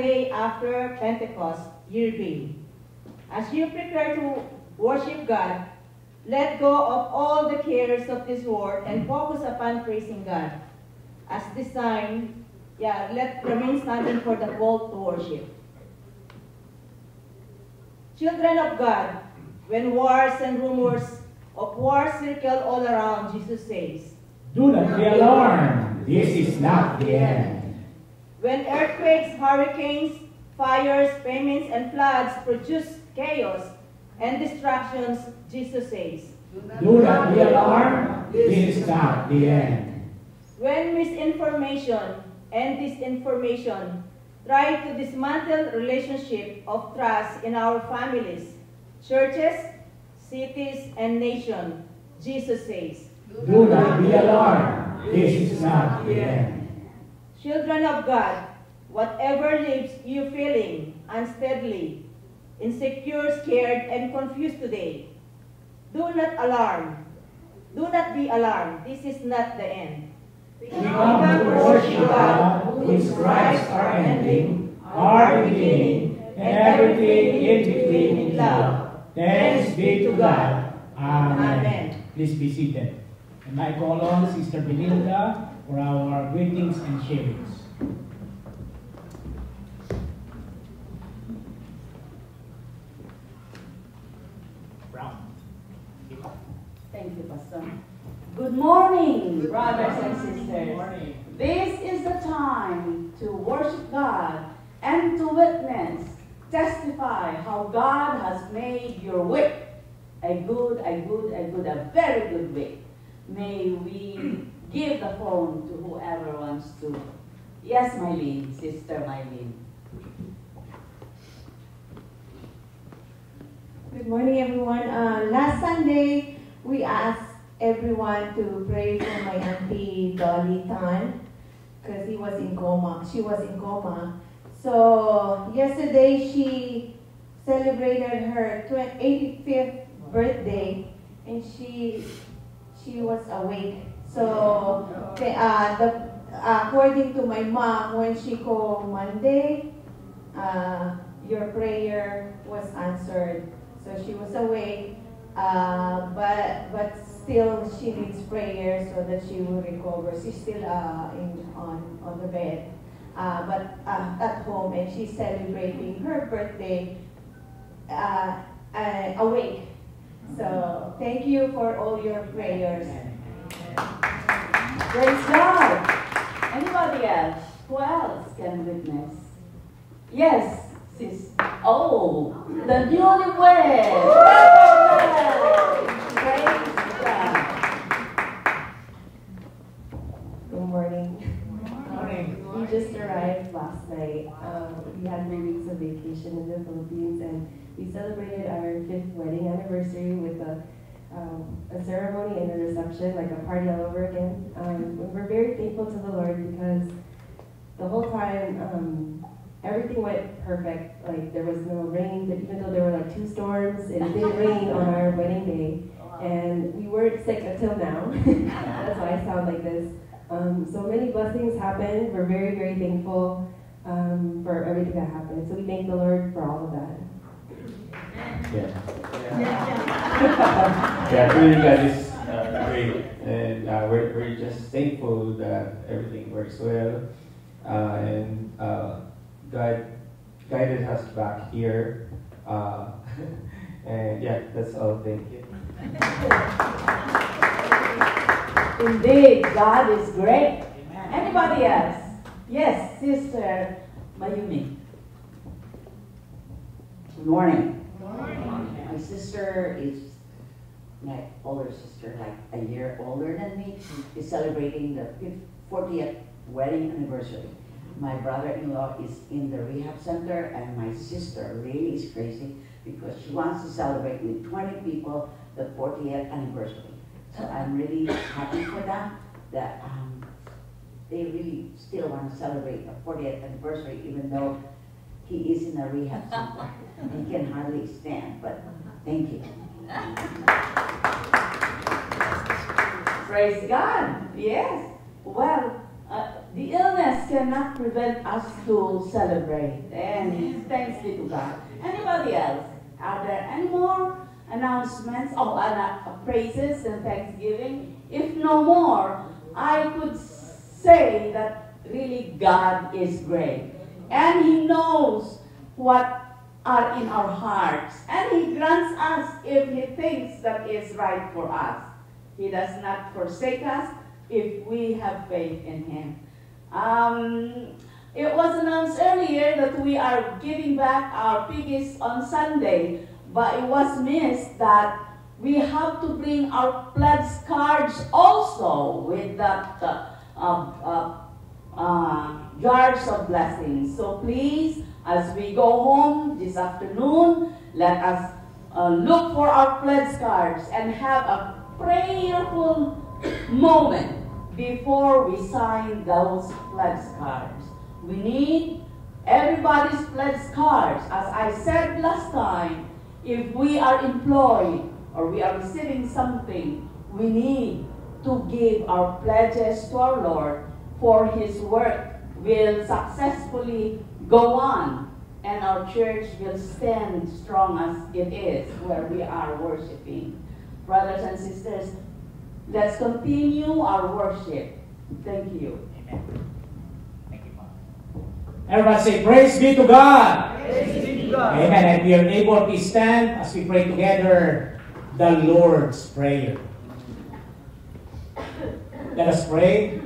Sunday after Pentecost, Year B. As you prepare to worship God, let go of all the cares of this world and focus upon praising God. As designed, let remain standing for the call to worship. Children of God, when wars and rumors of war circle all around, Jesus says, "Do not be alarmed. This is not the end." When earthquakes, hurricanes, fires, famines, and floods produce chaos and distractions, Jesus says, "Do not be alarmed. This is not the end." When misinformation and disinformation try to dismantle relationship of trust in our families, churches, cities, and nation, Jesus says, "Do not be alarmed. This is not the end." Children of God, whatever leaves you feeling unsteadily, insecure, scared, and confused today, do not alarm. Do not be alarmed. This is not the end. We come to worship God, whose Christ our ending, our beginning, and everything in between in love. Thanks be to God. Amen. Amen. Please be seated. And I call on Sister Benilda for our greetings and sharings. Thank you, Pastor. Good morning, brothers and sisters. Good morning. This is the time to worship God and to witness, testify how God has made your week a very good week. May we give the phone to whoever wants to. Yes, Mylene, Sister Mylene. Good morning, everyone. Last Sunday, we asked everyone to pray for my auntie Dolly Tan because she was in coma. So yesterday she celebrated her 85th birthday, and she was awake. So according to my mom, when she called Monday, your prayer was answered. So she was awake, but still she needs prayer so that she will recover. She's still on the bed, but at home, and she's celebrating her birthday awake. So thank you for all your prayers. Praise God. Anybody else? Who else can witness? Yes, sis. Oh, the newlywed. Praise God. Good morning. Morning. We just arrived last night. We had 3 weeks of vacation in the Philippines, and we celebrated our 5th wedding anniversary with a ceremony and a reception, like a party all over again. We're very thankful to the Lord because the whole time everything went perfect. Like there was no rain, but even though there were like 2 storms, it didn't rain on our wedding day, and we weren't sick until now. That's why I sound like this. So many blessings happened. We're very, very thankful for everything that happened. So we thank the Lord for all of that. Yeah, really God is great, and we're just thankful that everything works well, and God guided us back here, and yeah, that's all. Thank you. Indeed, God is great. Anybody else? Yes, Sister Mayumi. Good morning. My sister is my older sister, like a year older than me, is celebrating the 40th wedding anniversary. My brother-in-law is in the rehab center, and my sister really is crazy because she wants to celebrate with 20 people the 40th anniversary. So I'm really happy for them that they really still want to celebrate the 40th anniversary, even though he is in a rehab center. He can hardly stand, but thank you. Praise God. Yes. Well, The illness cannot prevent us to celebrate. And thanks be to God. Anybody else? Are there any more announcements? Oh, praises and thanksgiving? If no more, I could say that really God is great. And He knows what are in our hearts. And He grants us if He thinks that is right for us. He does not forsake us if we have faith in Him. It was announced earlier that we are giving back our piggies on Sunday, but it was missed that we have to bring our pledge cards also with that jars of blessings. So please, as we go home this afternoon, let us look for our pledge cards and have a prayerful moment before we sign those pledge cards. We need everybody's pledge cards. As I said last time, if we are employed or we are receiving something, we need to give our pledges to our Lord, for His work will successfully go on and our church will stand strong as it is where we are worshiping. Brothers and sisters, let's continue our worship. Thank you. Amen. Thank you, Mom. Everybody say, praise be to God. Praise be to God. Amen. And we are able to stand as we pray together the Lord's Prayer. Let us pray.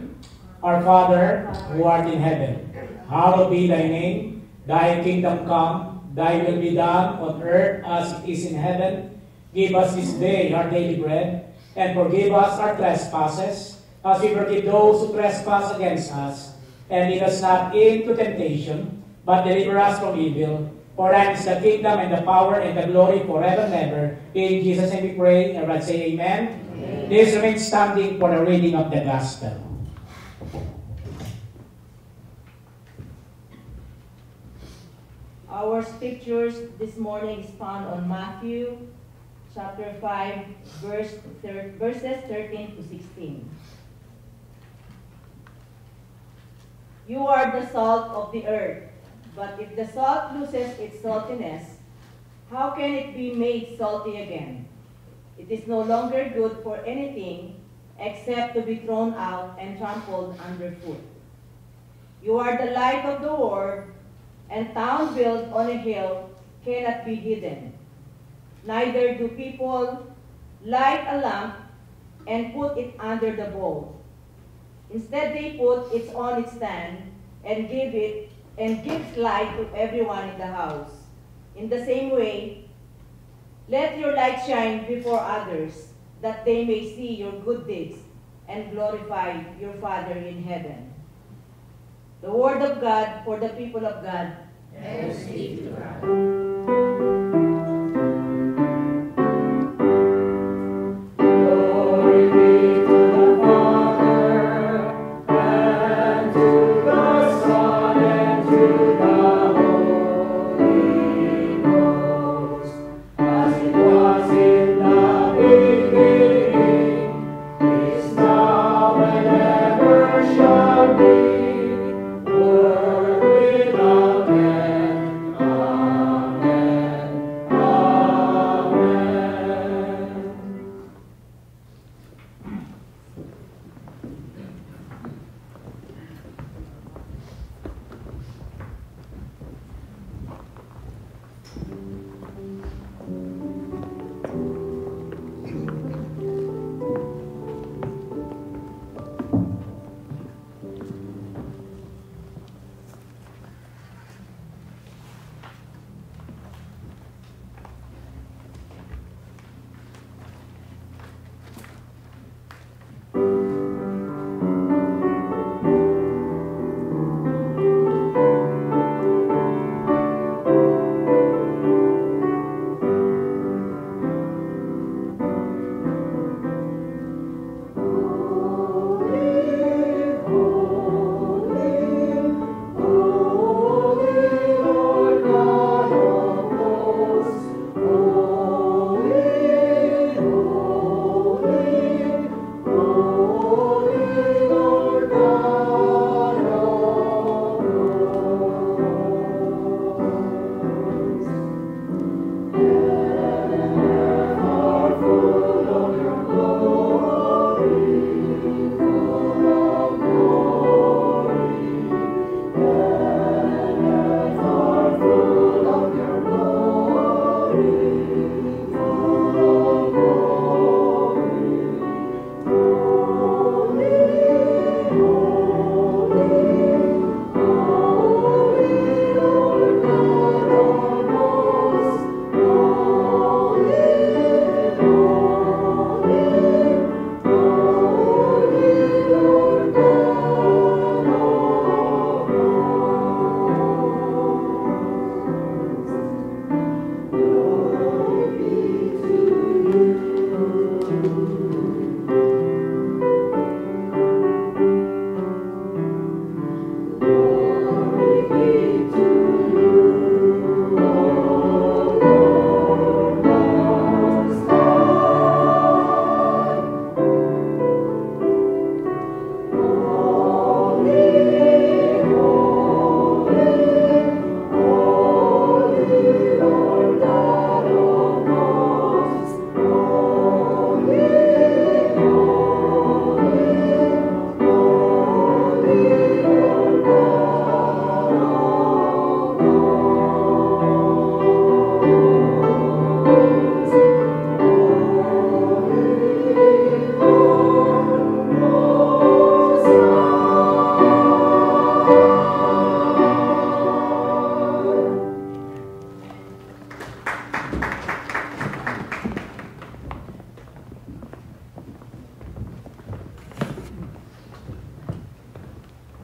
Our Father, who art in heaven, hallowed be thy name. Thy kingdom come, thy will be done on earth as it is in heaven. Give us this day our daily bread, and forgive us our trespasses, as we forgive those who trespass against us. And lead us not into temptation, but deliver us from evil. For thine is the kingdom, and the power, and the glory forever and ever. In Jesus' name we pray. Everyone say amen. Amen. Please remain standing for the reading of the gospel. Our scriptures this morning is found on Matthew chapter 5, verses 13 to 16. You are the salt of the earth, but if the salt loses its saltiness, how can it be made salty again? It is no longer good for anything except to be thrown out and trampled underfoot. You are the light of the world, and town built on a hill cannot be hidden. Neither do people light a lamp and put it under the bowl. Instead, they put it on its stand and gives light to everyone in the house. In the same way, let your light shine before others, that they may see your good deeds and glorify your Father in heaven. The word of God for the people of God. Thanks be to God. Glory be to the Father, and to the Son, and to the Holy Ghost, as it was in the beginning, is now, and ever shall be, world without end. Amen.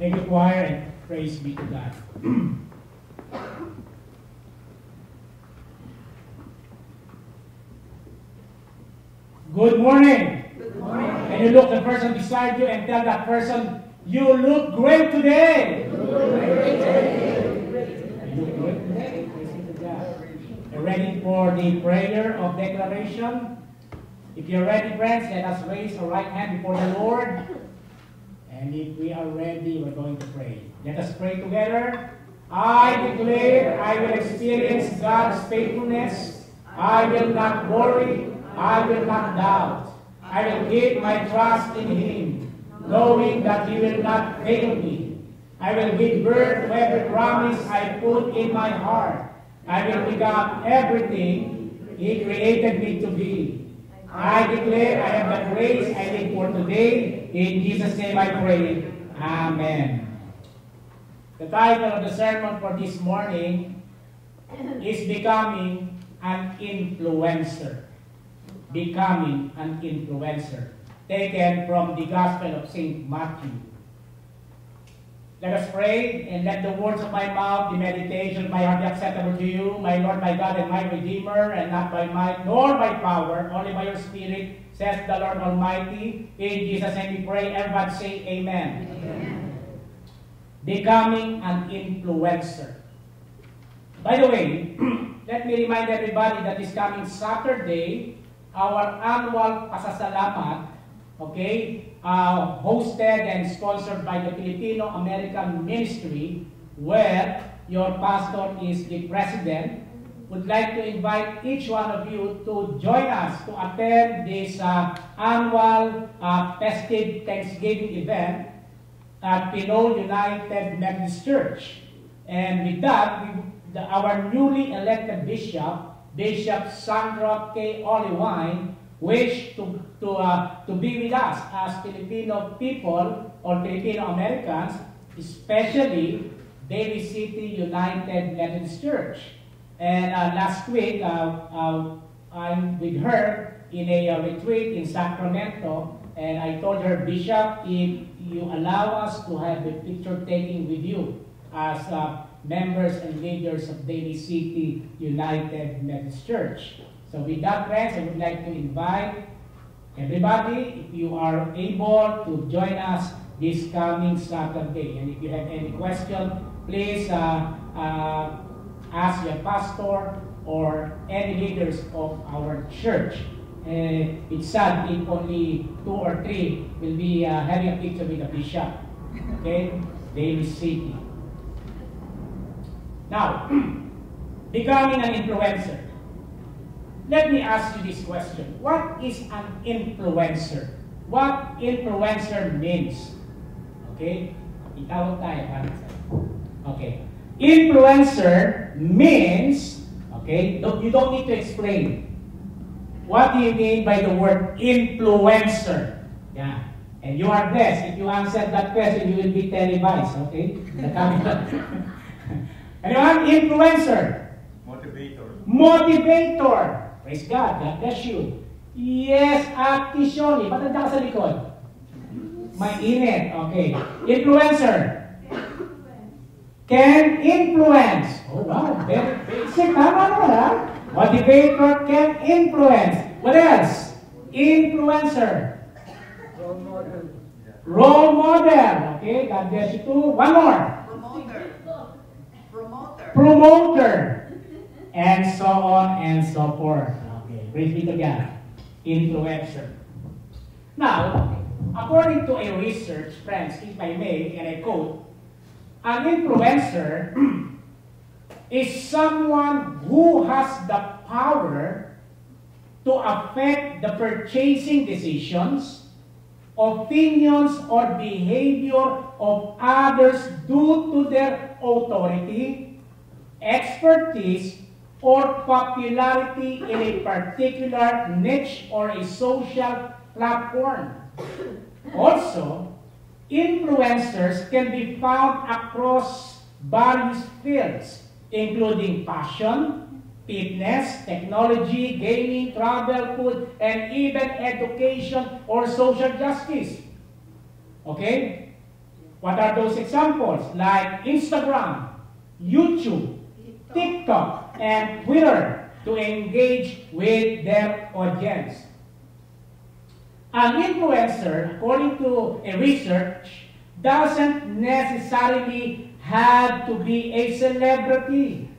Thank you, choir, and praise be to God. Good morning. Good morning. Can you look the person beside you and tell that person, you look great today? You look great today. Praise be to God. You're ready for the prayer of declaration? If you're ready, friends, let us raise our right hand before the Lord. And if we are ready, we're going to pray. Let us pray together. I declare I will experience God's faithfulness. I will not worry. I will not doubt. I will keep my trust in Him, knowing that He will not fail me. I will give birth to every promise I put in my heart. I will become everything He created me to be. I declare I have the grace I need for today. In Jesus' name I pray. Amen. The title of the sermon for this morning is Becoming an Influencer. Becoming an Influencer. Taken from the Gospel of St. Matthew. Let us pray, and let the words of my mouth, the meditation of my heart be acceptable to you, my Lord, my God, and my Redeemer, and not by might, nor by power, only by your Spirit, says the Lord Almighty. In Jesus' name we pray. Everybody say amen. Amen. Becoming an influencer. By the way, let me remind everybody that this coming Saturday, our annual pasasalamat, okay, hosted and sponsored by the Filipino-American Ministry, where your pastor is the president, would like to invite each one of you to join us to attend this annual festive Thanksgiving event at Pinoy United Methodist Church. And with that, our newly elected bishop, Bishop Sandra K. Oliwine, wish to be with us as Filipino people or Filipino Americans, especially Daly City United Methodist Church. And last week, I'm with her in a retreat in Sacramento, and I told her, Bishop, if you allow us to have a picture taking with you as members and leaders of Daly City United Methodist Church. So with that, friends, I would like to invite everybody, if you are able to join us this coming Saturday. And if you have any question, please ask your pastor or any leaders of our church. It's sad if only 2 or 3 will be having a picture with the bishop. Okay? Daly City. Now, becoming an influencer. Let me ask you this question. What is an influencer? What influencer means? Okay? Itawag tayo. Okay. Influencer means, okay, you don't need to explain. What do you mean by the word influencer? Yeah. And you are blessed. If you answer that question, you will be televised. Okay? Anyone? Influencer. Motivator. Motivator. Praise God. God bless you. Yes, Ate Shoni. Ba't nandiyan ka sa likod? Mainit. Okay. Influencer. Can influence. Oh, wow. Very basic. Tama naman, ha? Motivator can influence. What else? Influencer. Role model. Role model. Okay. God bless you too. One more. Promoter, and so on and so forth. Okay, praise be to God. Influencer. Now, according to a research, friends, if I may, and I quote, an influencer is someone who has the power to affect the purchasing decisions, opinions, or behavior of others due to their authority, expertise, or popularity in a particular niche or a social platform. Also, influencers can be found across various fields, including fashion, fitness, technology, gaming, travel, food, and even education or social justice. Okay? What are those examples? Like Instagram, YouTube, TikTok, and Twitter to engage with their audience. An influencer, according to a research, doesn't necessarily have to be a celebrity.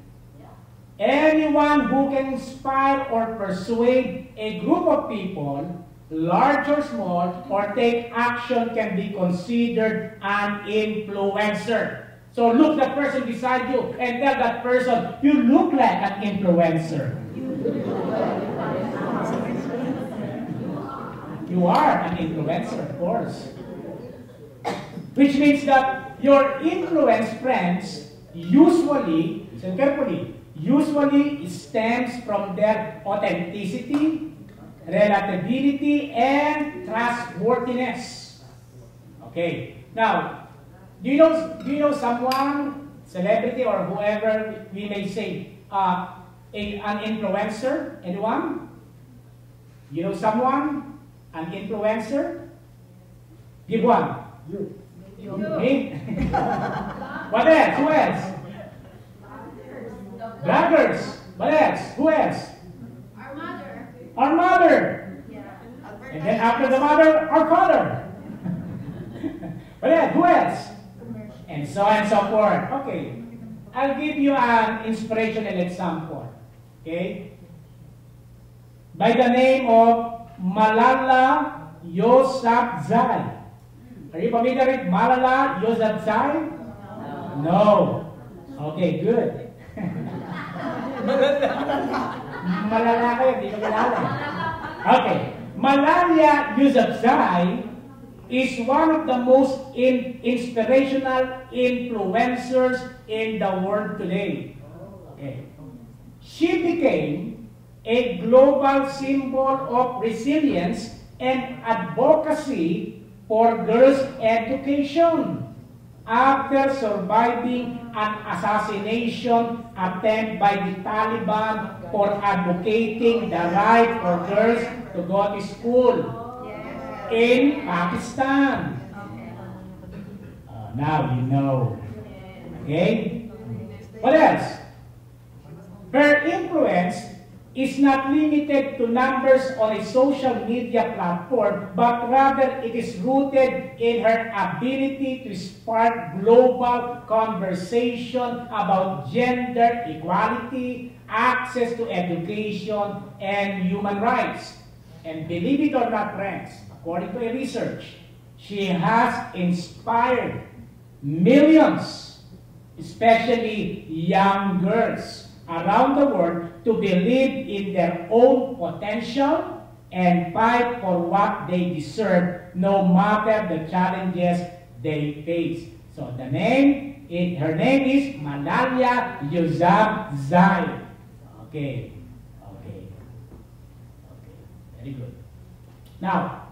Anyone who can inspire or persuade a group of people, large or small, or take action can be considered an influencer. So look the person beside you and tell that person, you look like an influencer. You are an influencer, of course. Which means that your influence, friends, usually, listen carefully, usually stems from their authenticity, relatability, and trustworthiness. Okay. Now, do you know someone, celebrity or whoever we may say, an influencer? Anyone? You know someone, an influencer? Give one. You. Me? What else? Who else? Bloggers. What else? Who else? Our mother. Our mother. Yeah. And then after the mother, our father. What else? Who else? And so on and so forth. Okay. I'll give you an inspirational example. Okay? By the name of Malala Yousafzai. Are you familiar with Malala Yousafzai? No. Okay, good. Malala kayo, hindi ko kilala. Okay. Malala Yousafzai is one of the most inspirational influencers in the world today. Okay. She became a global symbol of resilience and advocacy for girls' education after surviving an assassination attempt by the Taliban for advocating the right for girls to go to school in Pakistan. Now you know. Okay? What else? Her influence is not limited to numbers on a social media platform, but rather it is rooted in her ability to spark global conversation about gender equality, access to education, and human rights. And believe it or not, friends, according to a research, she has inspired millions, especially young girls around the world, to believe in their own potential and fight for what they deserve, no matter the challenges they face. So her name is Malala Yousafzai. Okay. Very good. Now,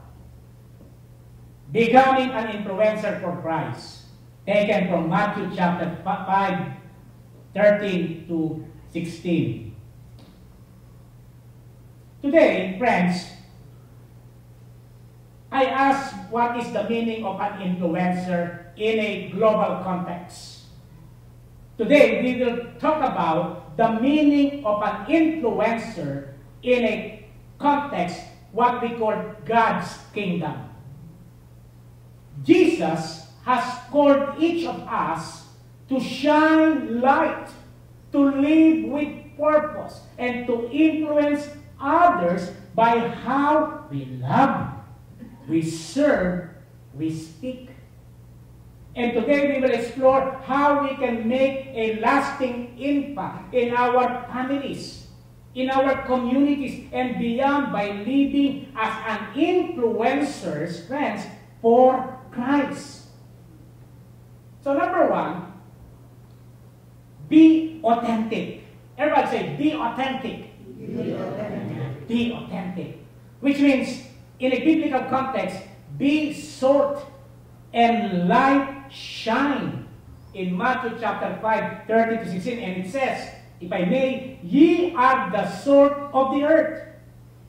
becoming an influencer for Christ, taken from Matthew chapter 5, 13 to 16. Today, friends, I ask what is the meaning of an influencer in a global context. Today, we will talk about the meaning of an influencer in a context, what we call God's kingdom. Jesus has called each of us to shine light, to live with purpose, and to influence others by how we love, we serve, we speak. And today we will explore how we can make a lasting impact in our families, in our communities, and beyond by living as an influencer's friends for Christ. So number one, be authentic. Everybody say, be authentic. Be authentic. Which means, in a biblical context, be salt and light shine. In Matthew chapter 5, 30 to 16, and it says, if I may, ye are the salt of the earth.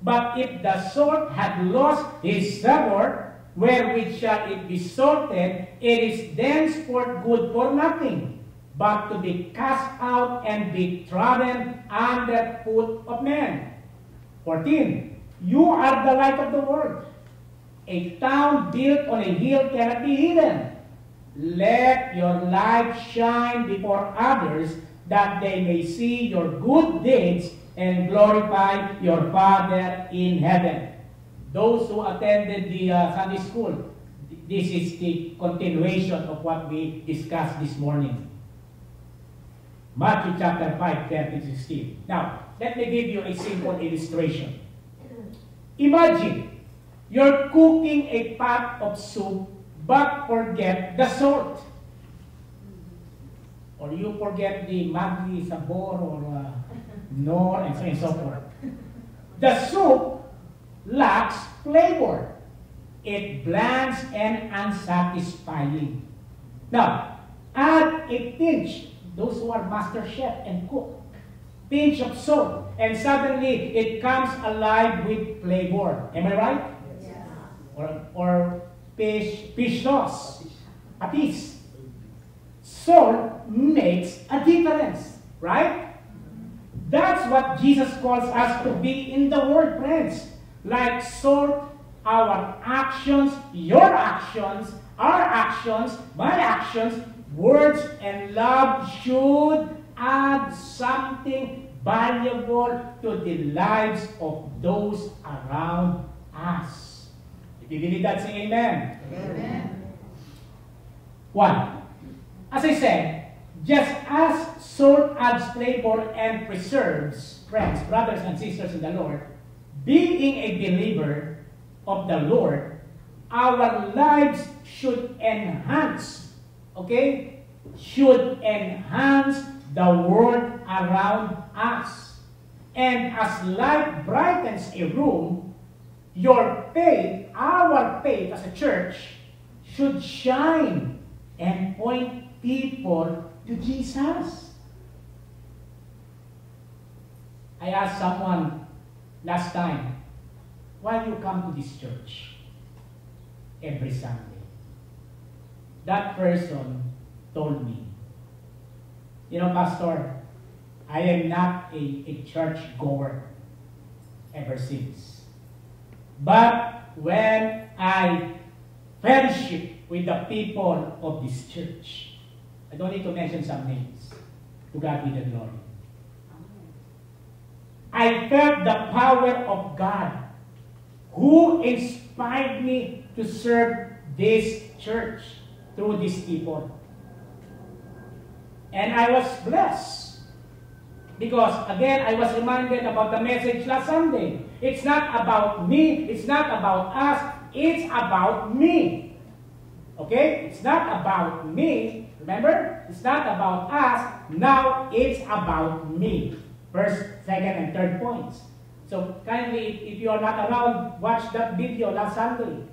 But if the salt had lost his savor, wherewith shall it be salted, it is thenceforth good for nothing, but to be cast out and be trodden under foot of men. 14. You are the light of the world. A town built on a hill cannot be hidden. Let your light shine before others, that they may see your good deeds and glorify your Father in heaven. Those who attended the Sunday school, this is the continuation of what we discussed this morning. Matthew chapter 5, 13 to 16. Now, let me give you a simple illustration. Imagine you're cooking a pot of soup but forget the salt. Or you forget the Maggi, Sabor, or Nor, and so on and so forth. The soup lacks flavor. It blands and unsatisfying. Now, add a pinch, those who are master chef and cook, pinch of salt, and suddenly it comes alive with flavor. Am I right? Yes. Or fish sauce, patis. Salt makes a difference, right? That's what Jesus calls us to be in the world, friends. Like salt, our actions, your actions, our actions, my actions, words and love should add something valuable to the lives of those around us. If you believe that, say amen. Amen. 1. As I said, just as salt adds flavor and preserves, friends, brothers and sisters in the Lord, being a believer of the Lord, our lives should enhance, okay? Should enhance the world around us. And as light brightens a room, your faith, our faith as a church, should shine and point people to Jesus. I asked someone last time, why you come to this church every Sunday? That person told me, you know, Pastor, I am not a church goer ever since. But when I fellowship with the people of this church, I don't need to mention some names. To God be the glory. I felt the power of God who inspired me to serve this church through these people. And I was blessed because, again, I was reminded about the message last Sunday. It's not about me, it's not about us, it's about me. Okay? It's not about me. Remember? It's not about us. Now it's about me. First, second, and third points. So kindly, if you are not around, watch that video last Sunday.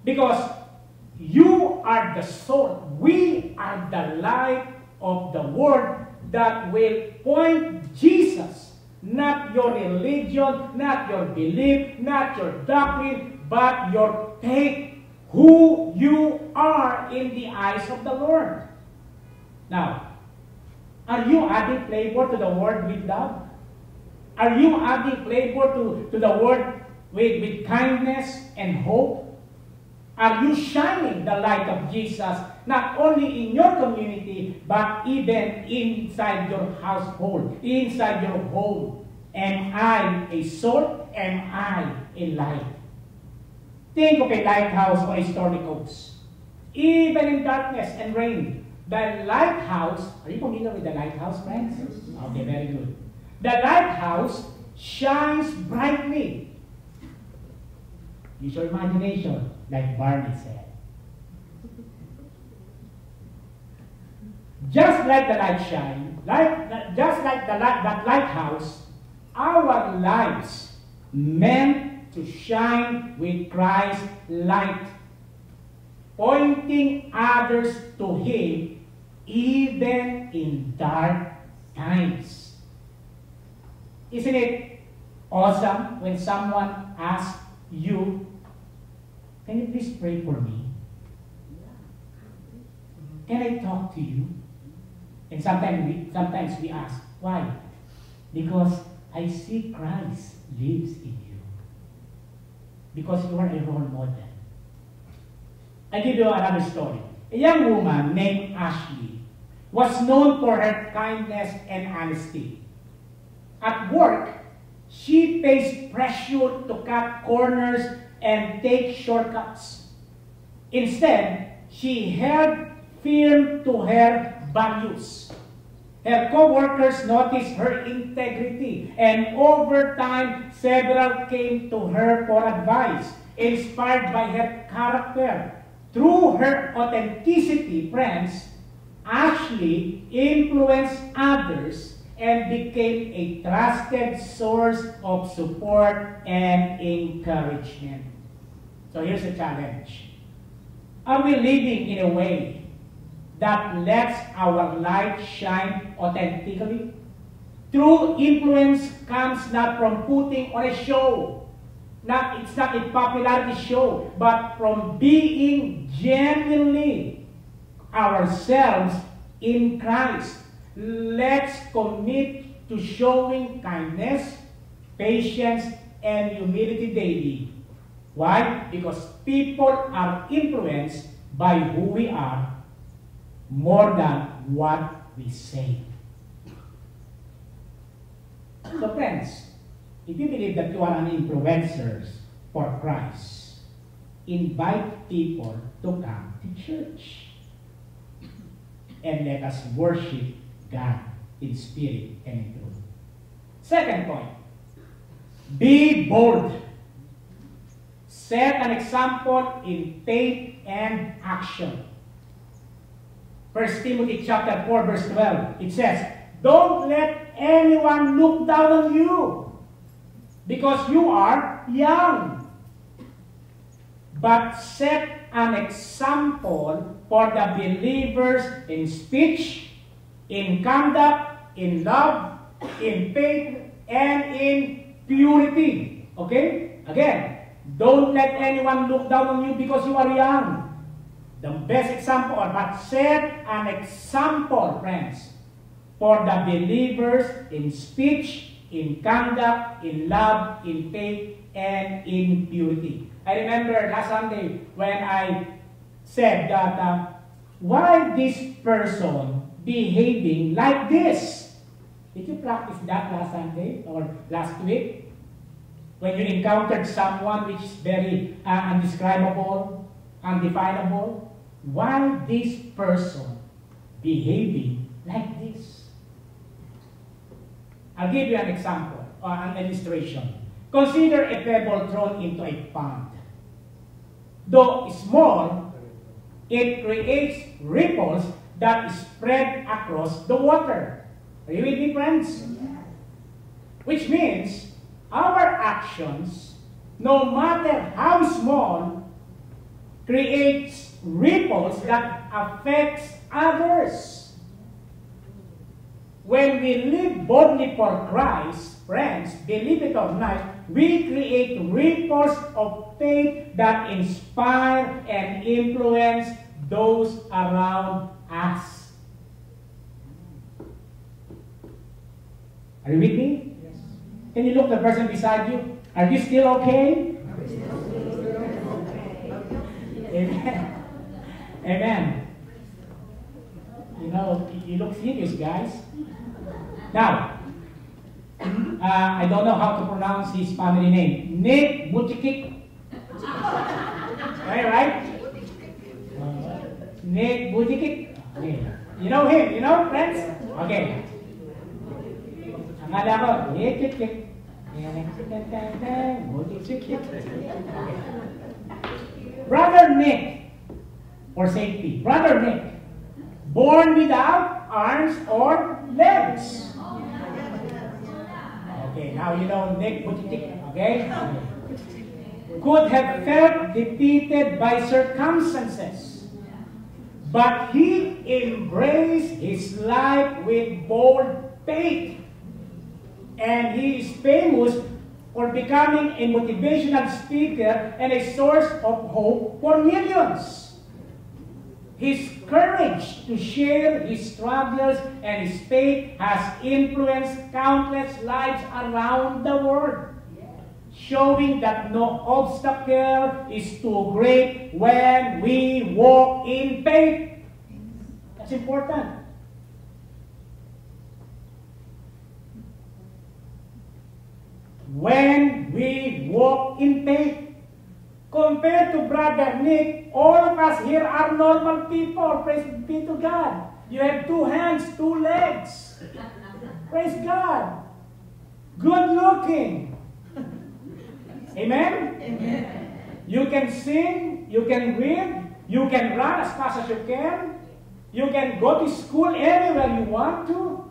Because you are the salt. We are the light of the world that will point Jesus. Not your religion, not your belief, not your doctrine, but your faith. Who you are in the eyes of the Lord. Now, are you adding flavor to the word with love? Are you adding flavor to the word with kindness and hope? Are you shining the light of Jesus not only in your community, but even inside your household, inside your home? Am I a salt? Am I a light? Think of a lighthouse or a stormy coast. Even in darkness and rain, the lighthouse, are you familiar with the lighthouse, friends? Okay, very good. The lighthouse shines brightly. Use your imagination, like Barney said. Just like the light shine, just like that lighthouse, our lives meant to shine with Christ's light, pointing others to Him even in dark times. Isn't it awesome when someone asks you, can you please pray for me? Can I talk to you? And sometimes we ask, why? Because I see Christ lives in you. Because you are a role model. I give you another story. A young woman named Ashley was known for her kindness and honesty. At work, she faced pressure to cut corners and take shortcuts. Instead, she held firm to her values. Her co-workers noticed her integrity, and over time, several came to her for advice, inspired by her character. Through her authenticity, friends, Ashley influenced others and became a trusted source of support and encouragement. So here's the challenge. Are we living in a way that lets our light shine authentically? True influence comes not from putting on a show. It's not a popularity show, but from being genuinely ourselves in Christ. Let's commit to showing kindness, patience, and humility daily. Why? Because people are influenced by who we are more than what we say. So friends, if you believe that you are an influencer for Christ, invite people to come to church. And let us worship God in spirit and in truth. Second point, be bold. Set an example in faith and action. 1 Timothy chapter 4, verse 12, it says, don't let anyone look down on you because you are young. But set an example for the believers in speech, in conduct, in love, in faith, and in purity. Okay? Again, don't let anyone look down on you because you are young. The best example, but set an example, friends, for the believers in speech, in conduct, in love, in faith, and in purity. I remember last Sunday when I said that, why this person behaving like this? Did you practice that last Sunday or last week? When you encountered someone which is very undescribable, undefinable, why this person behaving like this? I'll give you an example or an illustration. Consider a pebble thrown into a pond. Though small, it creates ripples that spread across the water. Are you with me, friends? Which means our actions, no matter how small, creates ripples that affects others. When we live boldly for Christ, friends, believe it or not, we create ripples of faith that inspire and influence those around us. Are you with me? Yes. Can you look at the person beside you? Are you still okay? Amen. Amen. You know, you look serious, guys. Now, I don't know how to pronounce his family name. Nick Buttigieg. Right? Nick Buttigieg. Okay. You know him, you know, friends? Okay. Ang ala ko, Nick Buttigieg. Brother Nick, for safety, Brother Nick, born without arms or legs. Okay, now you know Nick Buttigieg, okay? Could have felt defeated by circumstances, but he embraced his life with bold faith. And he is famous or becoming a motivational speaker and a source of hope for millions. His courage to share his struggles and his faith has influenced countless lives around the world, showing that no obstacle is too great when we walk in faith. That's important. When we walk in faith, compared to Brother Nick, all of us here are normal people. Praise be to God. You have 2 hands, 2 legs. Praise God. Good looking. Amen? Amen. You can sing, you can read, you can run as fast as you can go to school anywhere you want to,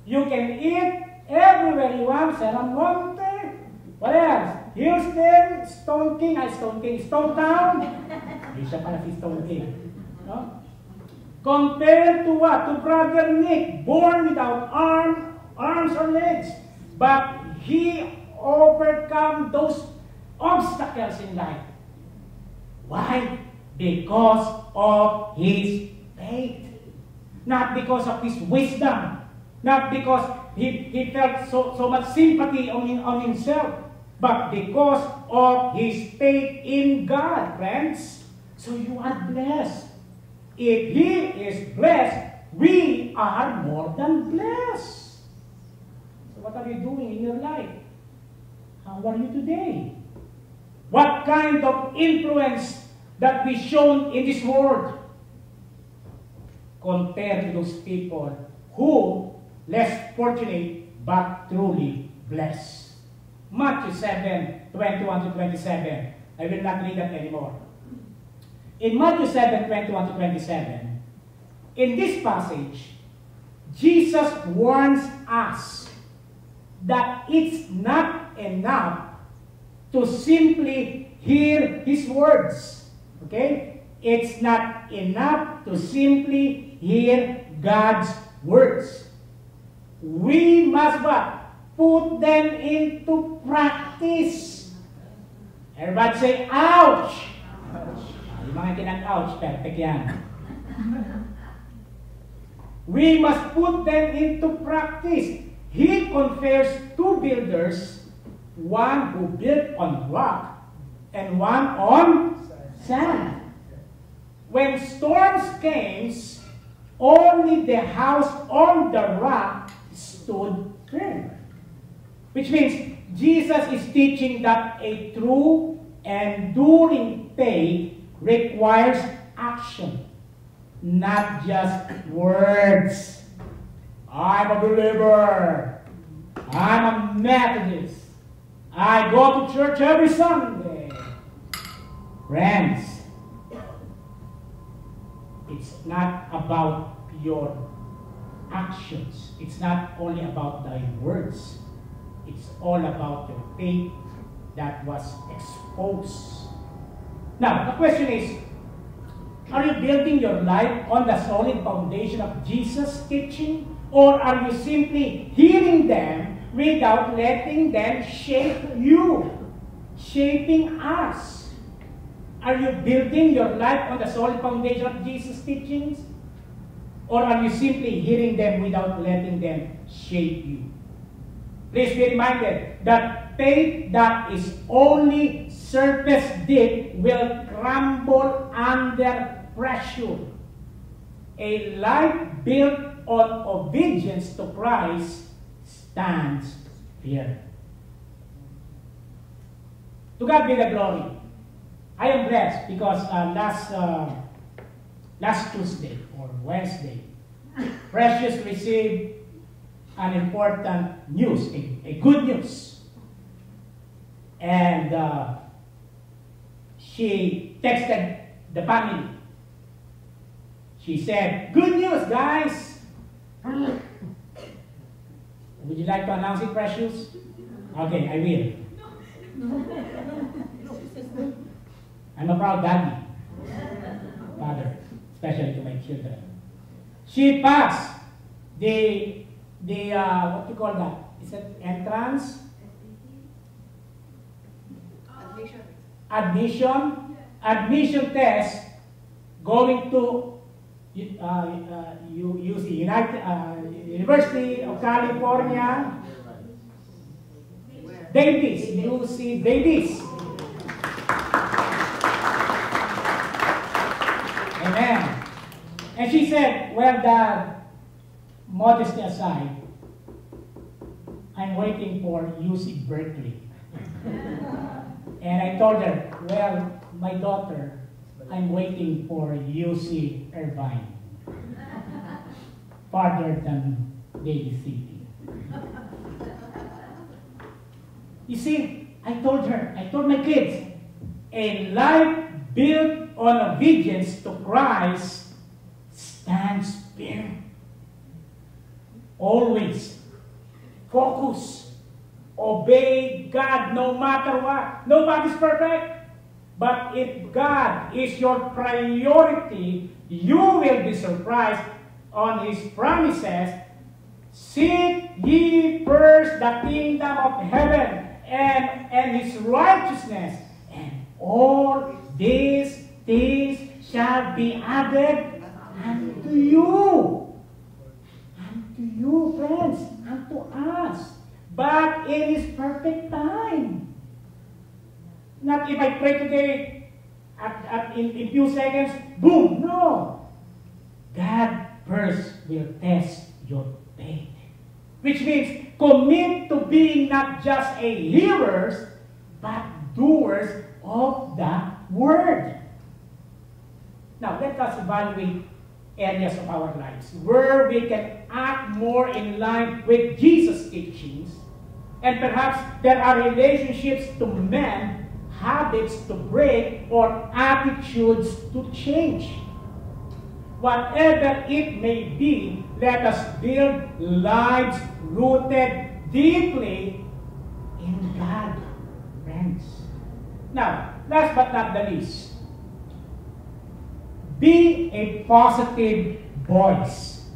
you can eat everywhere you want, Serra Monte, what else? Houston, Stone Town. Hindi siya pala si Stone King. No? Compared to what? To Brother Nick, born without arms or legs. But he overcome those obstacles in life. Why? Because of his faith. Not because of his wisdom. Not because he felt so much sympathy on himself. But because of his faith in God, friends. So you are blessed. If he is blessed, we are more than blessed. So what are you doing in your life? How are you today? What kind of influence that we shown in this world compared to those people who less fortunate but truly blessed? Matthew 7:21-27. I will not read that anymore. In Matthew 7:21-27, in this passage, Jesus warns us that it's not enough to simply hear his words. Okay? It's not enough to simply hear God's words. We must what? Put them into practice. Everybody say, ouch! Yung mga kinag-ouch, perfect yan. We must put them into practice. He compares 2 builders, one who built on rock and one on sand. When storms came, only the house on the rock stood firm. Which means Jesus is teaching that a true, enduring faith requires action, not just words. I'm a believer. I'm a Methodist. I go to church every Sunday. Friends, it's not about your actions. It's not only about thy words. It's all about your faith that was exposed. Now, the question is, are you building your life on the solid foundation of Jesus' teaching? Or are you simply hearing them without letting them shape you, shaping us? Are you building your life on the solid foundation of Jesus' teachings? Or are you simply hearing them without letting them shape you? Please be reminded that faith that is only surface deep will crumble under pressure. A life built on obedience to Christ stands firm. To God be the glory. I am blessed because last Tuesday or Wednesday, Precious received an important news, a good news. And she texted the family. She said, "Good news, guys." Would you like to announce it, Precious? Okay, I will. I'm a proud daddy, father, especially to my children. She passed the what you call that? Is it entrance? admission test going to UC, University of California, Davis, UC Davis. Amen. And she said, well, Dad, modesty aside, I'm waiting for UC Berkeley. And I told her, well, my daughter, I'm waiting for UC Irvine, farther than Daly City. You see, I told my kids, a life built on obedience to Christ stands firm. Always focus, obey God no matter what. Nobody's perfect. But if God is your priority, you will be surprised on His promises. Seek ye first the kingdom of heaven and His righteousness, and all these things shall be added unto you. Unto you, friends, unto us. But in His perfect time. Not if I pray today, in few seconds, boom, no. God first will test your faith. Which means commit to being not just a hearers, but doers of the word. Now, let us evaluate areas of our lives where we can act more in line with Jesus' teachings, and perhaps there are relationships to men, habits to break, or attitudes to change. Whatever it may be, let us build lives rooted deeply in God, friends. Now, last but not the least, be a positive voice.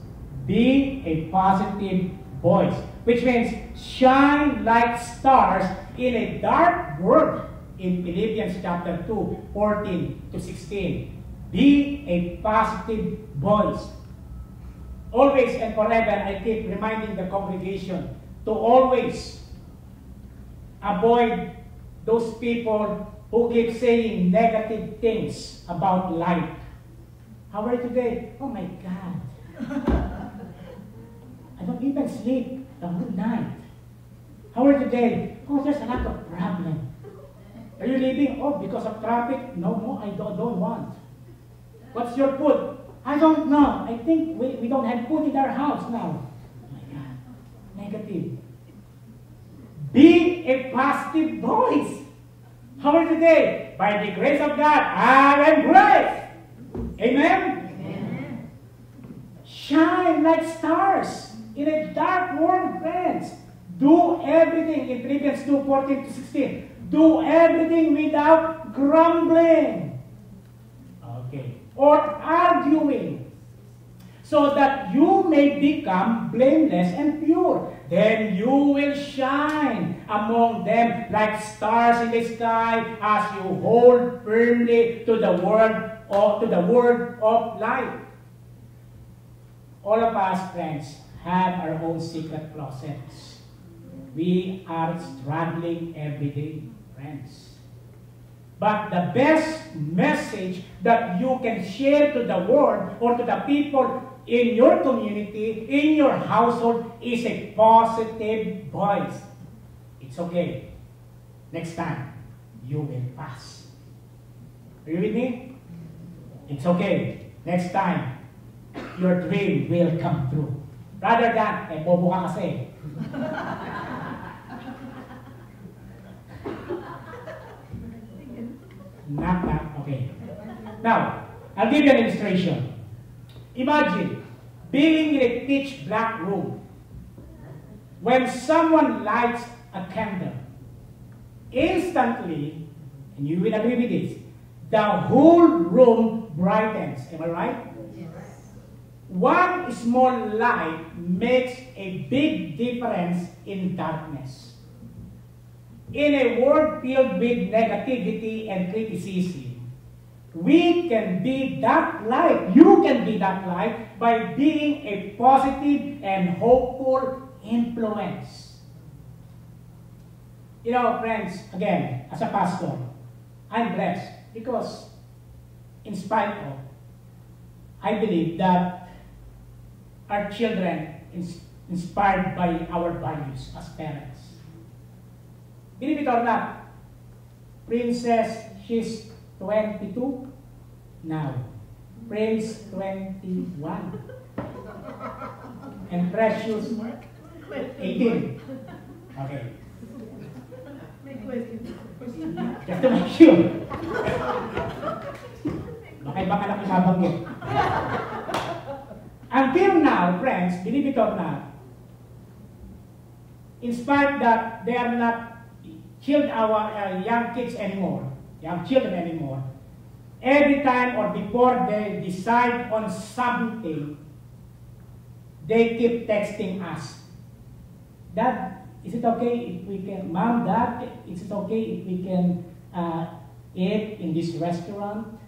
Be a positive voice, which means shine like stars in a dark world. In Philippians chapter 2, 14 to 16. Be a positive voice. Always and forever, I keep reminding the congregation to always avoid those people who keep saying negative things about life. How are you today? Oh my God. I don't even sleep the whole night. How are you today? Oh, there's a lot of problems. Are you leaving? Oh, because of traffic? No, I don't want. What's your food? I don't know. I think we don't have food in our house now. Oh my God. Negative. Be a positive voice. How are you today? By the grace of God, I am great. Amen? Amen. Shine like stars in a dark world, friends. Do everything in Philippians 2, 14 to 16. Do everything without grumbling, okay, or arguing, so that you may become blameless and pure. Then you will shine among them like stars in the sky as you hold firmly to the word of life. All of us, friends, have our own secret closets. We are struggling every day. Friends. But the best message that you can share to the world or to the people in your community, in your household, is a positive voice. It's okay. Next time, you will pass. Are you with me? It's okay. Next time, your dream will come true. Rather than, bobo ka kasi. Not that, okay. Now, I'll give you an illustration. Imagine being in a pitch black room. When someone lights a candle, instantly, and you will agree with this, the whole room brightens. Am I right? Yes. One small light makes a big difference in darkness. In a world filled with negativity and criticism, we can be that light. You can be that light by being a positive and hopeful influence. You know, friends, again, as a pastor, I'm blessed because in spite of, I believe that our children inspired by our values as parents. Believe it or not, Princess, she's 22 now. Prince, 21. And Precious, 18. Okay. Just to make sure. Baka iba ka lang inabanggit. Until now, friends, believe it or not, in spite that they are not our young kids anymore, young children anymore, every time or before they decide on something, they keep texting us. Dad, is it okay if we can, Mom, Dad, is it okay if we can eat in this restaurant?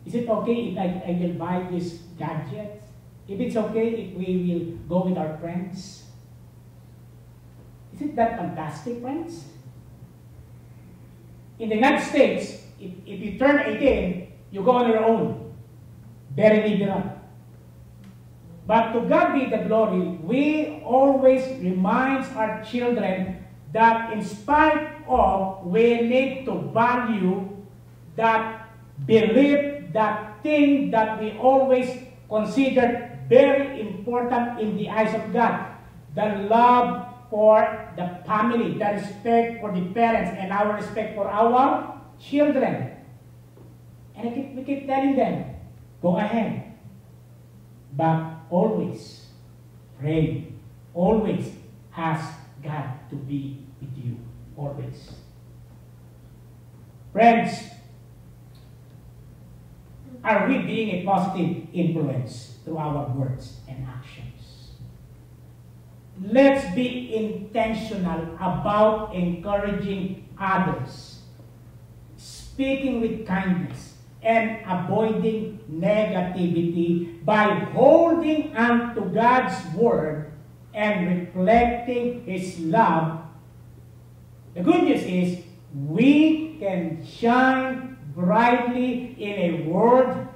Is it okay if I will buy this gadget? If it's okay if we will go with our friends? Isn't that fantastic, friends? In the United States, if you turn 18, you go on your own. Very liberal. But to God be the glory, we always remind our children that in spite of, we need to value that belief, that thing that we always considered very important in the eyes of God. The love for the family, the respect for the parents, and our respect for our children. And we keep telling them, go ahead. But always pray. Always ask God to be with you. Always. Friends, are we being a positive influence through our words and actions? Let's be intentional about encouraging others, speaking with kindness, and avoiding negativity by holding on to God's word and reflecting His love. The good news is we can shine brightly in a world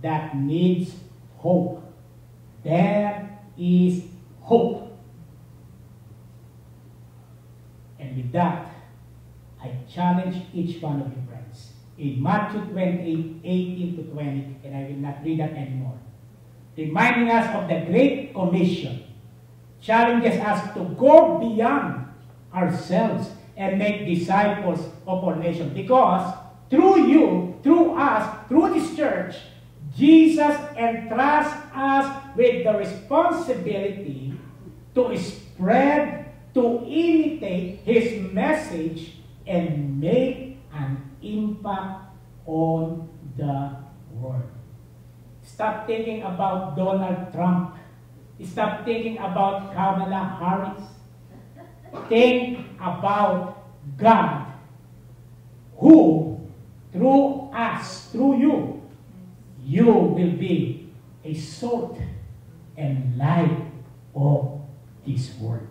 that needs hope. There is hope. And with that, I challenge each one of you, friends. In Matthew 28, 18 to 20, and I will not read that anymore, reminding us of the Great Commission, challenges us to go beyond ourselves and make disciples of all nations. Because through you, through us, through this church, Jesus entrusts us with the responsibility to spread, to imitate His message, and make an impact on the world. Stop thinking about Donald Trump. Stop thinking about Kamala Harris. Think about God, who, through us, through you will be a salt and light of this world.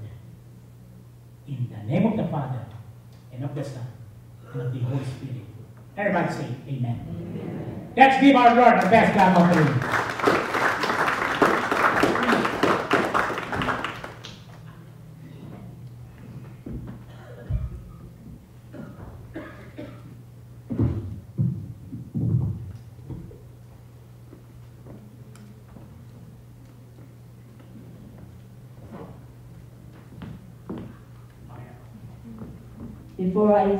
In the name of the Father, and of the Son, and of the Holy Spirit. Everybody say amen. Amen. Let's give our Lord the best clap of the room. Before I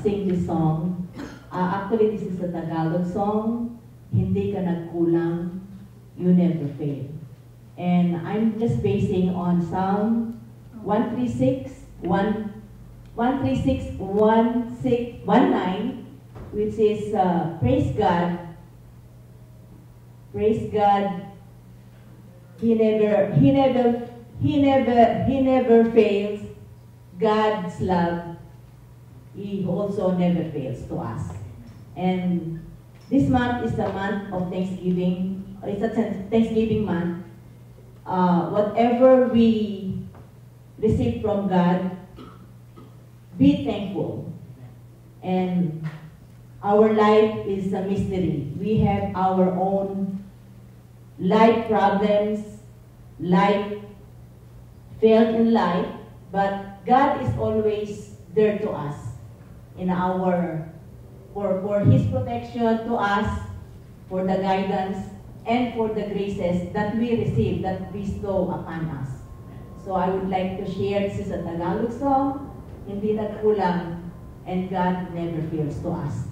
sing this song, actually this is a Tagalog song, Hindi Ka Nagkulang, You Never Fail. And I'm just basing on Psalm 136, 19, which is praise God, He never fails, God's love He also never fails to us. And this month is the month of Thanksgiving. It's a Thanksgiving month. Whatever we receive from God, be thankful. And our life is a mystery. We have our own life problems, life failed in life, but God is always there to us in our for His protection to us, for the guidance, and for the graces that we receive, that bestow upon us. So I would like to share, this is a Tagalog song, Hindi Nagkulang, and God never fails to us.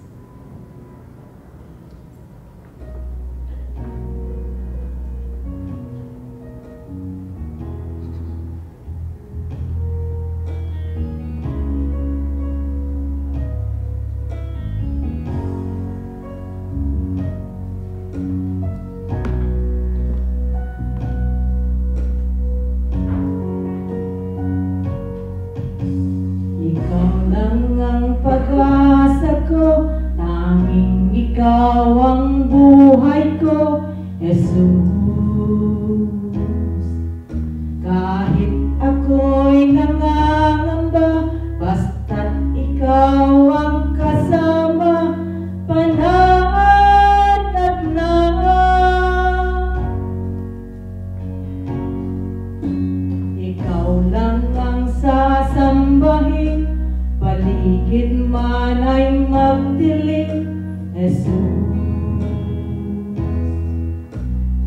Pag-asa ko, tanging ikaw ang buhay ko, Jesus. Kahit ako'y nangangamba, basta't ikaw ang kasama, panatag na. Ikaw lang ang sasambahin, paligid man ay magdilim, Jesus.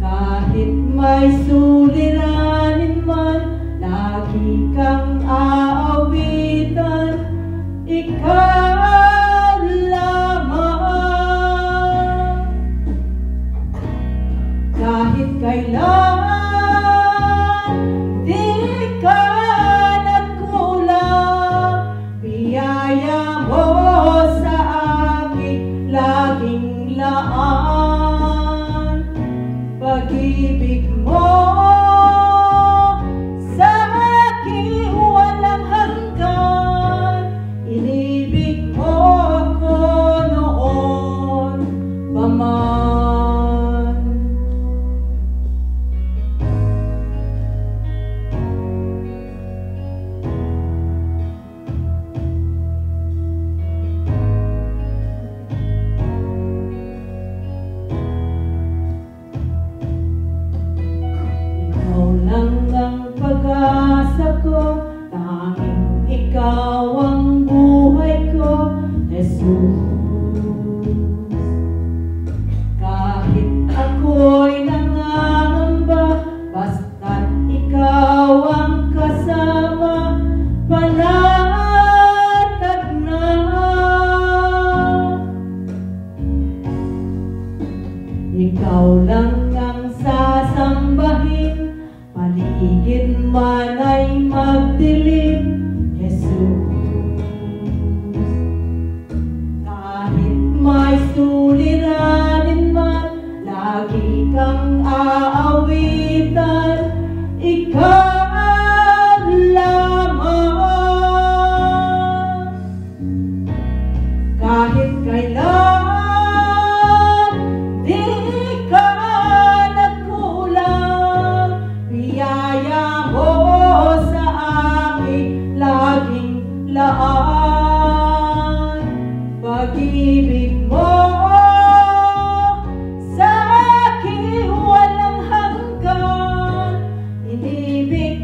Kahit may suliranin man, lagi kang aawitan, ikaw lamang. Kahit kailan, di ka nagkulang, biyaya mo sa akin laging laan. Pag-ibig mo sa akin walang hanggan, inibig mo ako noon pa man. Ikaw lang ang pag-asa ko, tanging ikaw ang buhay ko, Jesus. Kahit ako'y nangangamba, basta't ikaw ang kasama, panatag na. Ikaw lang ang sasambahin, paligid man ay magdilim, Jesus. Kahit may suliranin man, lagi kang aawitan, ikaw lamang. Kahit kailan, di ka nagkulang, biyaya mo sa akin laging laan. Pag-ibig mo sa akin walang hanggan, inibig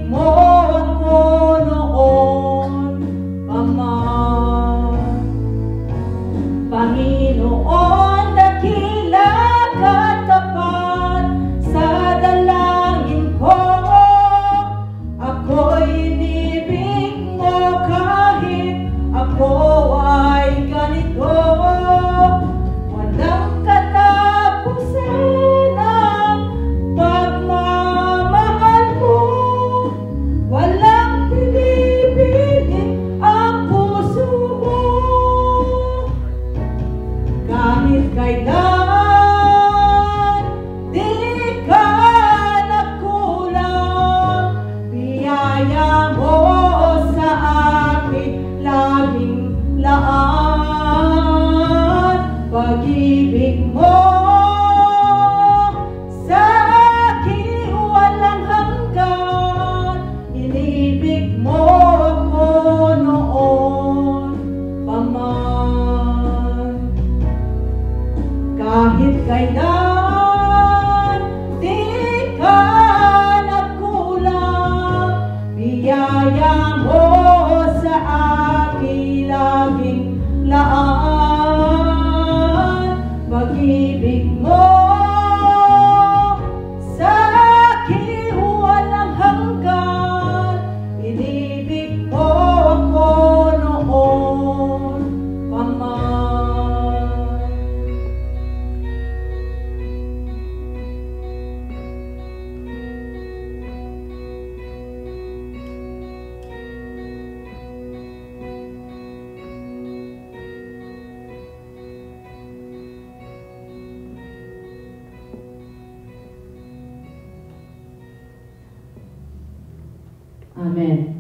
Amen.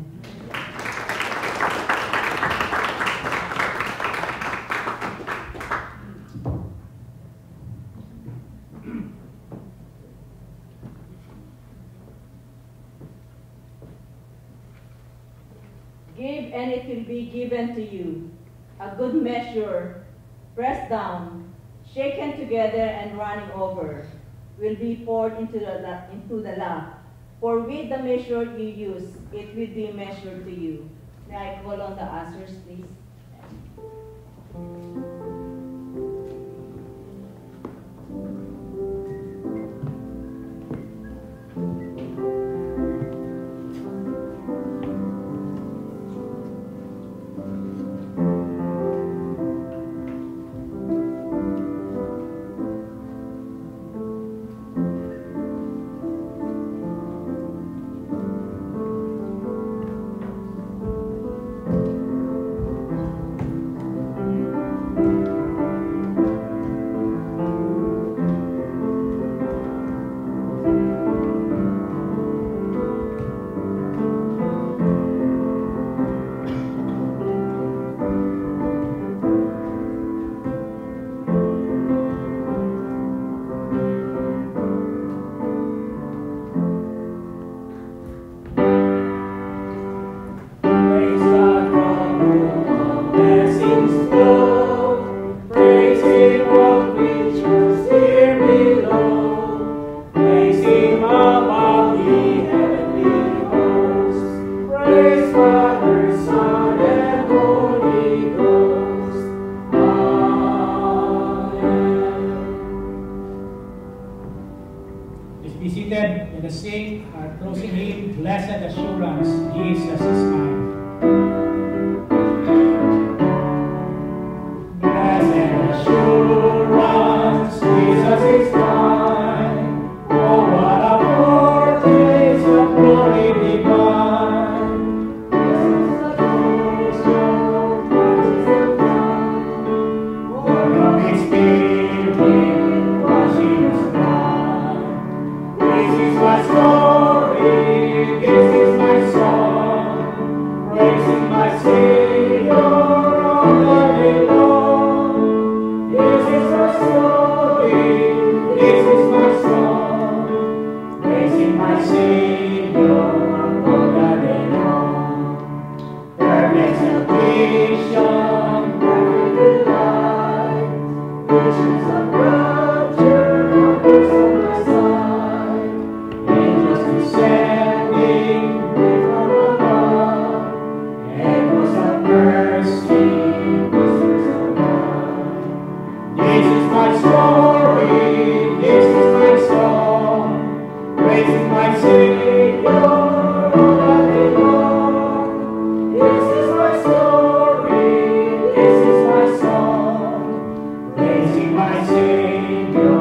Give and it will be given to you. A good measure, pressed down, shaken together and running over, will be poured into the lap. For with the measure you use, it will be measured to you. May I call on the ushers, please? Be seated. Let us sing our closing hymn, Blessed Assurance, Jesus is mine. Blessed assurance, Jesus is mine. Oh, what a foretaste of glory divine. This is the truth, from His Spirit, washes blood. This is my story, this is my song, praising my Savior all the day long. This is my story, this is my song, praising my Savior all the day long. Perfect salvation, perfect delight, visions of rapture, numbers on my side. Descending from above, echoes of mercy, whispers of love. This is my story, this is my song, praising my Savior all the day long. This is my story, this is my song, praising my Savior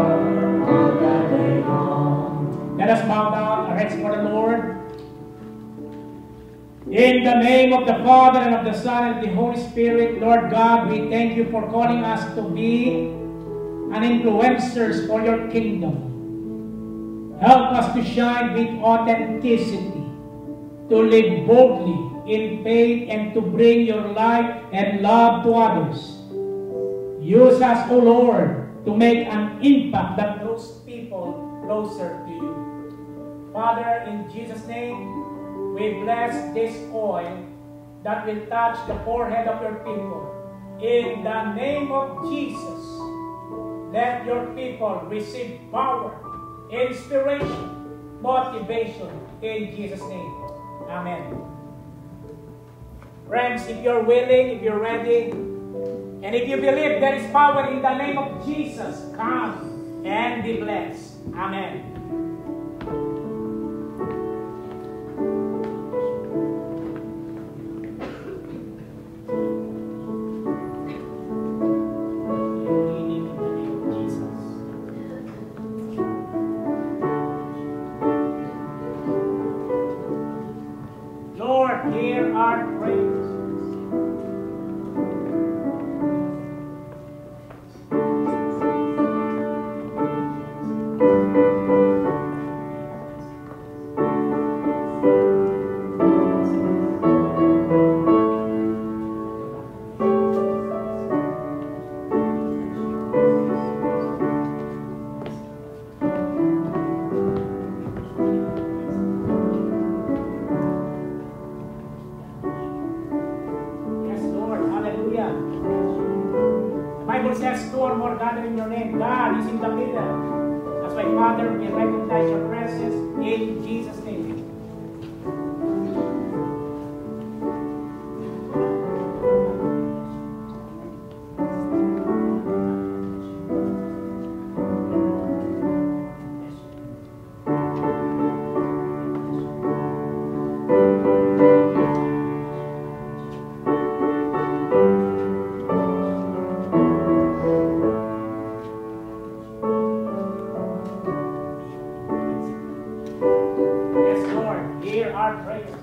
all the day long. Let us bow down our heads for the Lord. In the name of the Father, and of the Son, and of the Holy Spirit, Lord God, we thank you for calling us to be an influencers for your kingdom. Help us to shine with authenticity, to live boldly in faith, and to bring your light and love to others. Use us, O Lord, to make an impact that draws people closer to you. Father, in Jesus' name, we bless this oil that will touch the forehead of your people. In the name of Jesus, let your people receive power, inspiration, motivation. In Jesus' name, amen. Friends, if you're willing, if you're ready, and if you believe there is power in the name of Jesus, come and be blessed. Amen. Lord, hear our prayers. the middle. As my Father, we recognize your presence in Jesus' name. Yes, Lord, hear our prayers.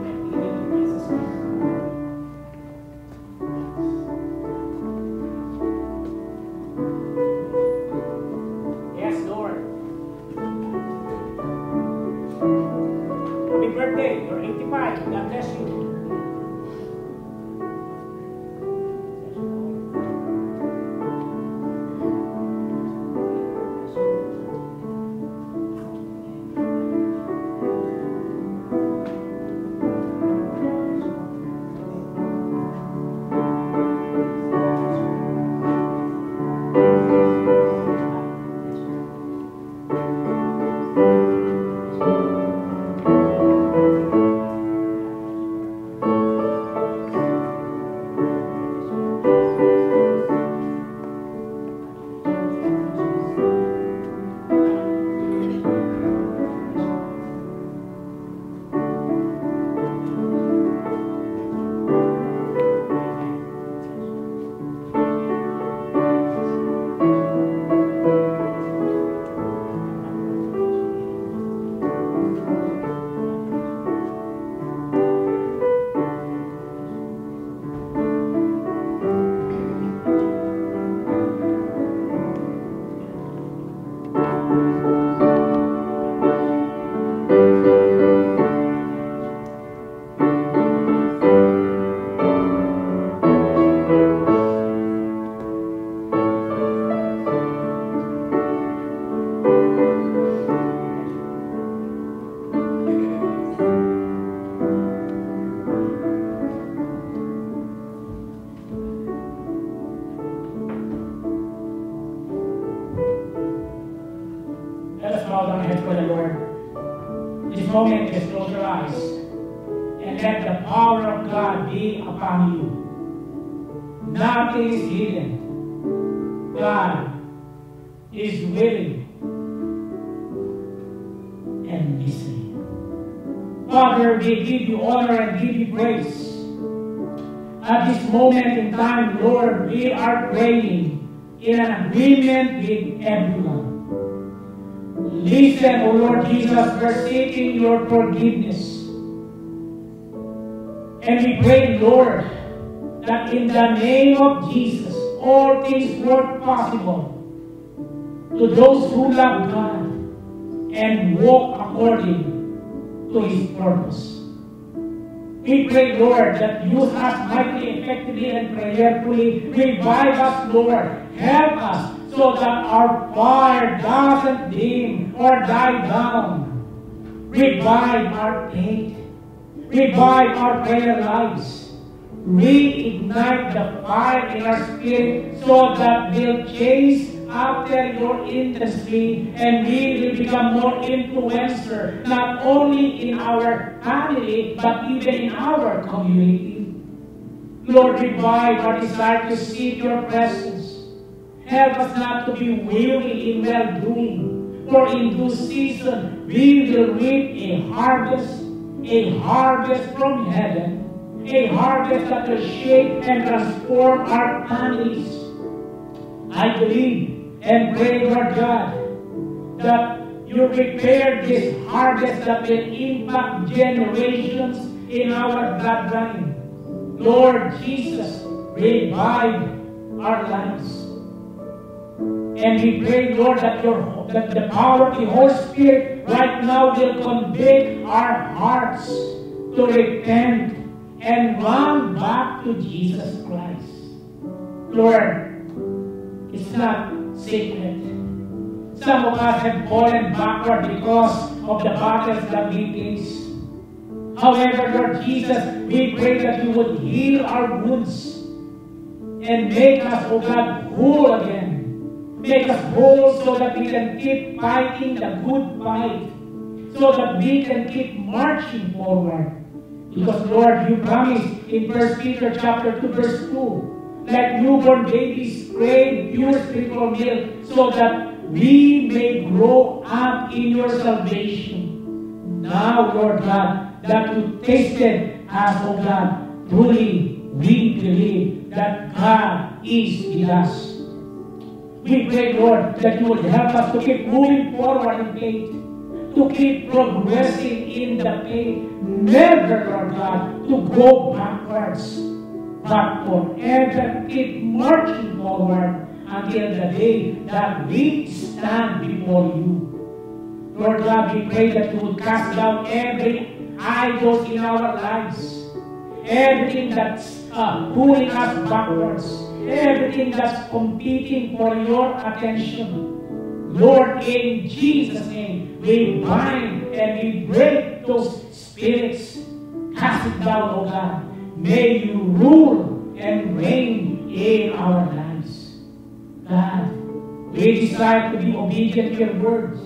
In Jesus' name. Yes, Lord. Happy birthday, you're 85. God bless you. Let us bow down our heads for the Lord. This moment, just close your eyes and let the power of God be upon you. Nothing is hidden. God is willing and listening. Father, we give you honor and give you praise. At this moment in time, Lord, we are praying in an agreement with everyone. Listen, O Lord Jesus, we're seeking your forgiveness. And we pray, Lord, that in the name of Jesus, all things work possible to those who love God and walk according to His purpose. We pray, Lord, that you have mightily, effectively, and prayerfully revive us, Lord. Help us so that our fire doesn't dim or die down. Revive our faith. Revive our prayer lives. Reignite the fire in our spirit so that we'll chase after your intensity and we will become more influencer, not only in our family, but even in our community. Lord, revive our desire to seek your presence. Help us not to be weary in well-doing, for in due season we will reap a harvest from heaven, a harvest that will shape and transform our families. I believe and pray, Lord God, that you prepare this harvest that will impact generations in our bloodline. Lord Jesus, revive our lives. And we pray, Lord, that the power of the Holy Spirit right now will convict our hearts to repent and run back to Jesus Christ. Lord, it's not secret. Some of us have fallen backward because of the battles that we face. However, Lord Jesus, we pray that you would heal our wounds and make us, O God, whole again. Make us whole so that we can keep fighting the good fight, so that we can keep marching forward. Because, Lord, you promised in 1 Peter chapter 2, verse 2, like newborn babies crave pure spiritual milk, so that we may grow up in your salvation. Now, Lord God, that you tasted us, O God, truly we believe that God is with us. We pray, Lord, that you would help us to keep moving forward in faith, to keep progressing in the faith. Never, Lord God, to go backwards, but forever keep marching forward until the day that we stand before you. Lord God, we pray that you would cast down every idol in our lives, everything that's pulling us backwards, everything that's competing for your attention. Lord, in Jesus' name, we bind and we break those spirits. Cast it down, O God. May you rule and reign in our lives. God, we desire to be obedient to your words,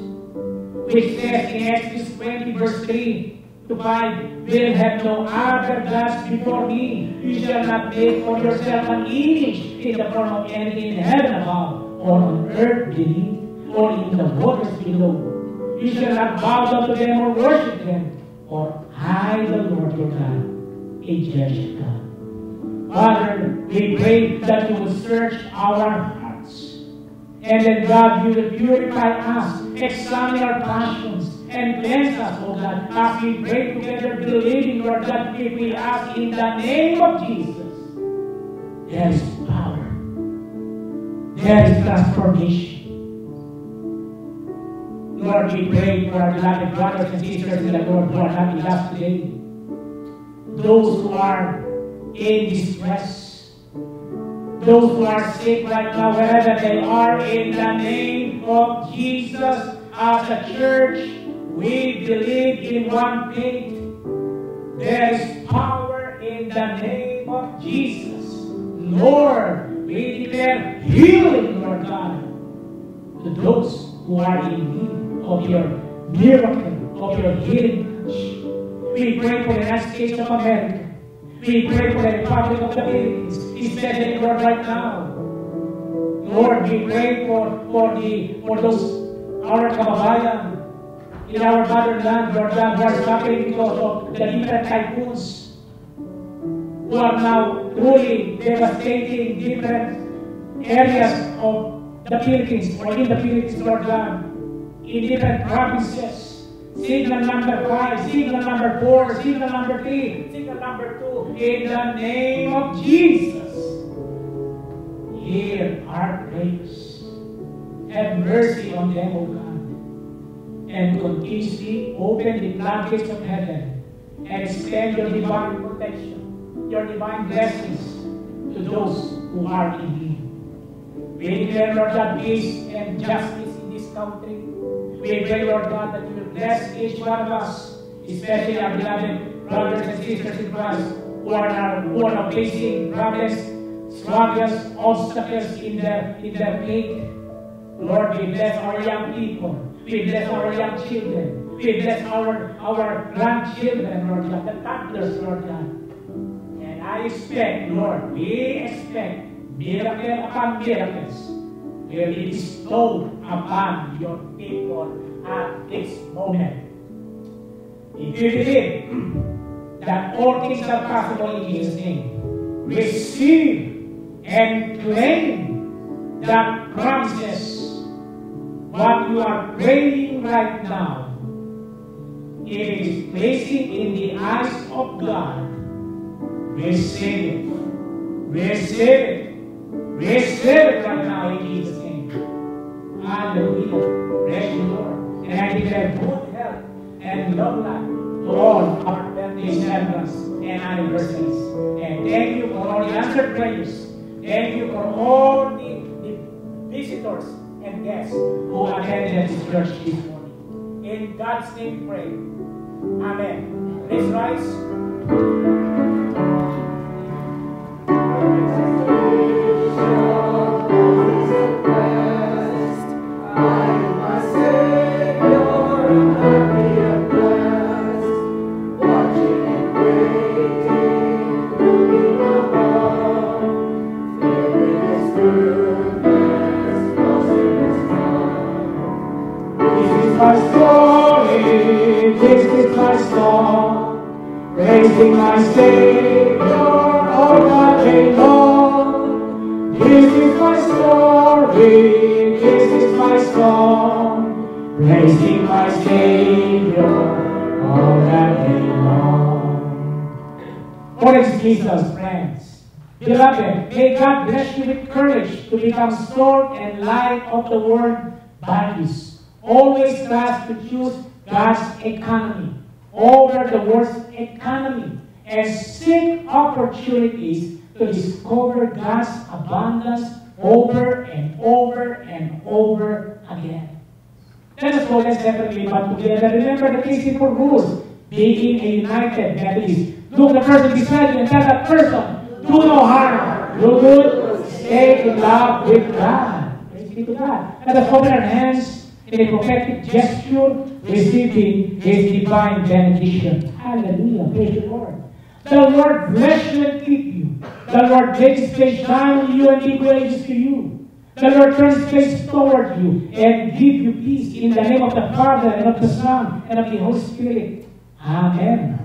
which says in Exodus 20, verse 3 to 5, will have no other gods before me. You shall not make for yourself an image in the form of anything in heaven above, or on earth beneath, or in the waters below. You shall not bow down to them or worship them, for I, the Lord your God, a jealous God. Father, we pray that you will search our hearts. And then, God, you will purify us, examine our passions, and cleanse us, oh God, as we pray together, believing, Lord God, if we ask in the name of Jesus, there is power. There is transformation. Lord, we pray for our beloved brothers and sisters in the Lord who are not with us today. Those who are in distress, those who are sick right now, wherever they are, in the name of Jesus, as a church, we believe in one faith. There is power in the name of Jesus. Lord, we declare healing, Lord God, to those who are in need of your miracle, of your healing touch. We pray for the United States of America. We pray for the Republic of the Philippines, especially, Lord, right now. Lord, we pray for those, our kababayan, in our motherland, Lord God, who are suffering because of the different typhoons, who are now truly devastating different areas of the Philippines, or in the Philippines, Lord God, in different provinces. Signal number 5, signal number 4, signal number 3, signal number 2, in the name of Jesus. Hear our prayers. Have mercy on them, O God, and continuously open the floodgates of heaven and extend your divine protection, your divine blessings to those who are in need. We declare, Lord God, peace and justice in this country. We pray, Lord God, that you will bless each one of us, especially our beloved brothers and sisters in Christ who are now facing problems, struggles, obstacles in their faith. Lord, we bless our young people. We bless our young children. We bless our grandchildren, Lord God, the toddlers, Lord God. And I expect, Lord, we expect miracle upon miracles will be bestowed upon your people at this moment. If you believe that all things are possible in Jesus' name, receive and claim the promises. What you are praying right now, it is placing in the eyes of God. Receive it. Receive it. Receive it right now in Jesus' name. Hallelujah. Praise the Lord. And I declare good health and long life to all our birthday celebrants and anniversaries. And thank you for all the answered prayers. Thank you for all the visitors and guests who attended this church this morning. In God's name we pray. Amen. Let's rise. my story, this is my song, praising my Savior all the day long. This is my story, this is my song, praising my Savior all the day long. What is Jesus, friends? Beloved, may God bless you with courage to become salt and light of the world values. Always strive to choose God's economy over the world's economy and seek opportunities to discover God's abundance over and over and over again. Let us go less separately but together. Remember the three simple rules. Being a united Methodist. Look the person beside you and tell that person, do no harm, do good, stay in love with God. Praise be to God. Let us open our hands in a prophetic gesture, receiving His divine benediction. Hallelujah. Praise the Lord. The Lord bless you and keep you. The Lord make His face shine on you and be gracious to you. The Lord turn His face toward you and give you peace in the name of the Father and of the Son and of the Holy Spirit. Amen.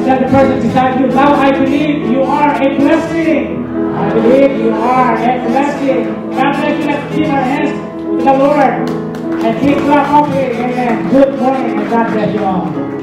Tell the person beside you, now I believe you are a blessing. I believe you are a blessing. God bless you. Let's give our hands to the Lord and keep clap offering. Amen. Good morning and God bless you all.